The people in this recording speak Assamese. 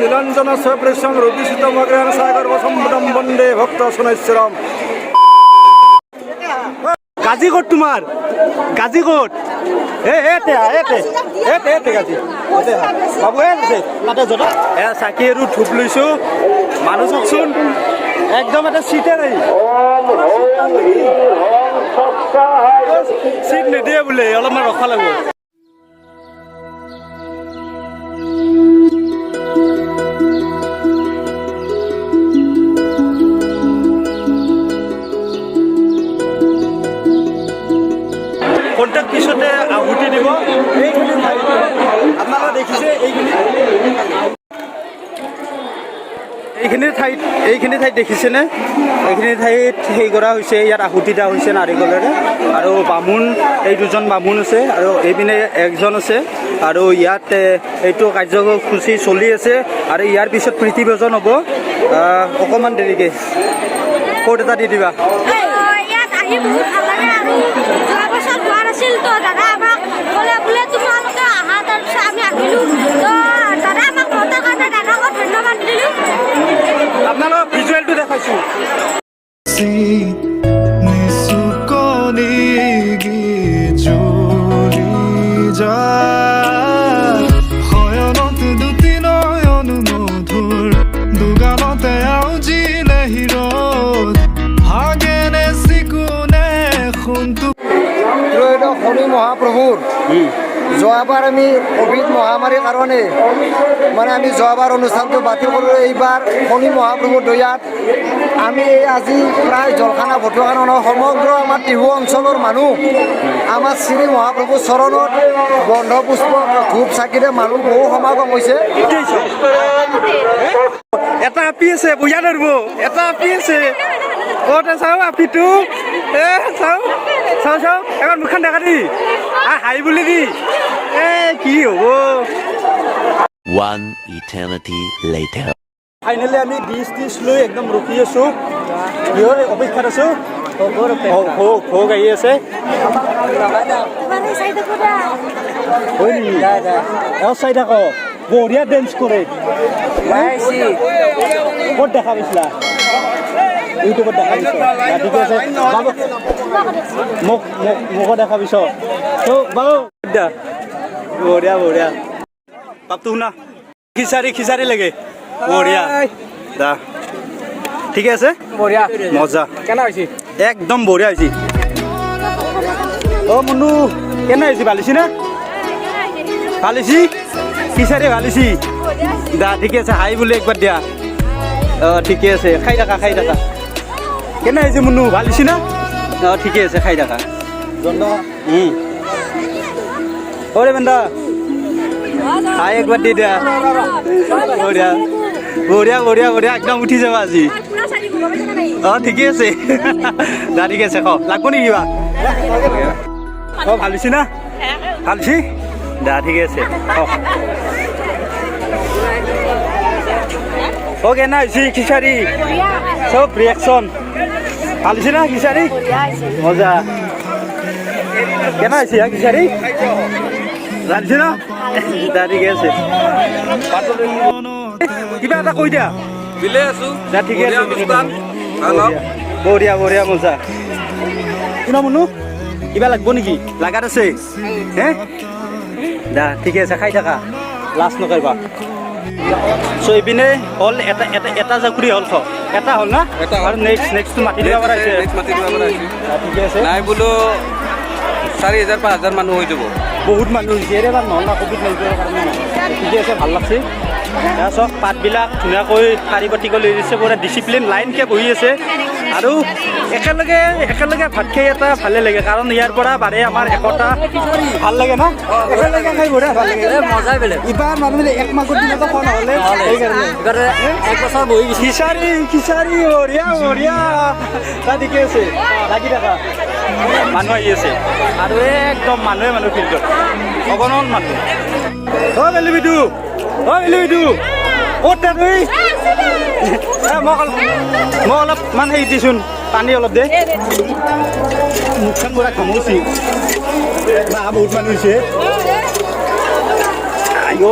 নীলাঞ্জন স্বপ্ৰেশং ৰবিসুতমগ্ৰহণ সাগৰ বসম্বদম বন্দে ভক্ত সুনেশ্বৰম। গাজীকোট তোমাৰ গাজীকোট গাজী বাবু তাতে জনা চাকি আৰু ধূপ লৈছোঁ মানুহ চাওকচোন একদম এটা চিটে নাই চিট নিদিয়ে বোলে অলপমান ৰখা লাগিব। কণ্টেক্ট পিছতে আহুতি দিব এইখিনি ঠাইত আপোনালোকে দেখিছে এইখিনি ঠাইত দেখিছেনে এইখিনি ঠাইত হেৰি কৰা হৈছে ইয়াত আহুতি দিয়া হৈছে নাৰিকলেৰে আৰু বামুণ এই দুজন বামুণ আছে আৰু এইপিনে একজন আছে আৰু ইয়াত এইটো কাৰ্যসূচী চলি আছে আৰু ইয়াৰ পিছত প্ৰীতিভোজন হ'ব অকণমান দেৰিকৈ ক'ত এটা দি দিবা। আপোনালোকক ভিজুৱেলটো দেখাইছোঁ শনি মহাপ্ৰভুৰ যোৱাবাৰ আমি কোভিড মহামাৰীৰ কাৰণে মানে আমি যোৱাবাৰ অনুষ্ঠানটো বাতিল কৰিলোঁ। এইবাৰ শনি মহাপ্ৰভুৰ দয়াত আমি আজি প্ৰায় জলখানা ভতুৱা কাৰণে সমগ্ৰ আমাৰ টিহু অঞ্চলৰ মানুহ আমাৰ শ্ৰী মহাপ্ৰভুৰ চৰণত গন্ধপুষ্প ধূপ চাকিৰে মানুহ বহু সমাগম হৈছে। এটা আপি আছে বুজা ধৰিব এটা আপি আছে ক'ত চাওঁ আপিটো চাওঁ এবাৰ মুখখন দেখা দি হাই বুলি দি কি হ'ব। One eternity later. ফাইনেলি আমি ডিছ লৈ একদম ৰখি আছোঁ কিহৰ অপেক্ষাত আছোঁ ভোগ আহি আছে হয় নেকি চাই থাক বঢ়িয়া ডেন্স কৰে ক'ত দেখা পাইছিলা ইউটিউবত দেখা পাইছ ঠিক আছে মোক দেখা পাইছ বাবু বঢ়িয়া বঢ়িয়া পাপটো শুনা খিচাৰি লাগে বঢ়িয়া দা ঠিক আছে বঢ়িয়া মজা কেনে হৈছে একদম বঢ়িয়া হৈছে। অ মুনু কেনে হৈছে ভাল হৈছে না ভাল হৈছে খিচাৰি ভাল হৈছে দা ঠিকে আছে হাই বুলি একবাৰ দিয়া ঠিকে আছে খাই থাকা কেনে হৈছে মুনু ভাল হৈছে না ঠিকে আছে খাই থাকা অৰে বেন্দা হাই একবাৰ দি দিয়া বঢ়িয়া একদম উঠি যাবা আজি ঠিকে আছে দা ঠিকে আছে লাগব নেকি কিবা ভাল হৈছে না ভাল হৈছে দা ঠিকে আছে কেনে হৈছে খিচাৰি চব ৰিয়েকশ্যন ভাল হৈছে না খিচাৰি মজা কেনে হৈছে খিচাৰি জানিছে না দা ঠিকে আছে কিবা এটা কৈ দিয়া বিলে আছো দা ঠিকে আছে বঢ়িয়া মজা শুনা মুনু কিবা লাগব নেকি লাগাত আছে হে দা ঠিকে আছে খাই থাকা লাজ নকৰিবা। চ' এইপিনে হ'ল এটা জাকুৰি হ'ল এটা হ'ল না আৰু নেক্সটটো মাতি দিব পৰা হৈছে ঠিকে আছে নাই বোলো 4,000 5,000 মানুহ হৈ যাব বহুত মানুহ হৈছে এবাৰ নহ'ল না কোভিড 19ৰ কাৰণে ঠিকে আছে ভাল লাগছে চব পাতবিলাক ধুনীয়াকৈ শাৰী পাতিকৈ লৈ দিছে পুৰা ডিচিপ্লিন লাইনকৈ বহি আছে আৰু একেলগে ভাত খাই এটা ভালে লাগে কাৰণ ইয়াৰ পৰা বাৰে আমাৰ একতা ভাল লাগে ন একেলগে খাই বঢ়িয়া ভাল লাগে মজাই বেলেগ ইবাৰ মানুহে এক মাঘৰ দিনতো খোৱা নহ'লে সেইকাৰণে এক বছৰ বহি খিচাৰি বঢ়িয়া ঠিকে আছে লাগি থাকা মানুহ আহি আছে আৰু একদম মানুহ ফিল্ডত অগণন মানুহ এলিবিটো ক'ত তুই মই অলপমান হেৰি দিছোন পানী অলপ দে মুখখন পুৰা ঘামুচি বহুত মানুহ হৈছে আইঅ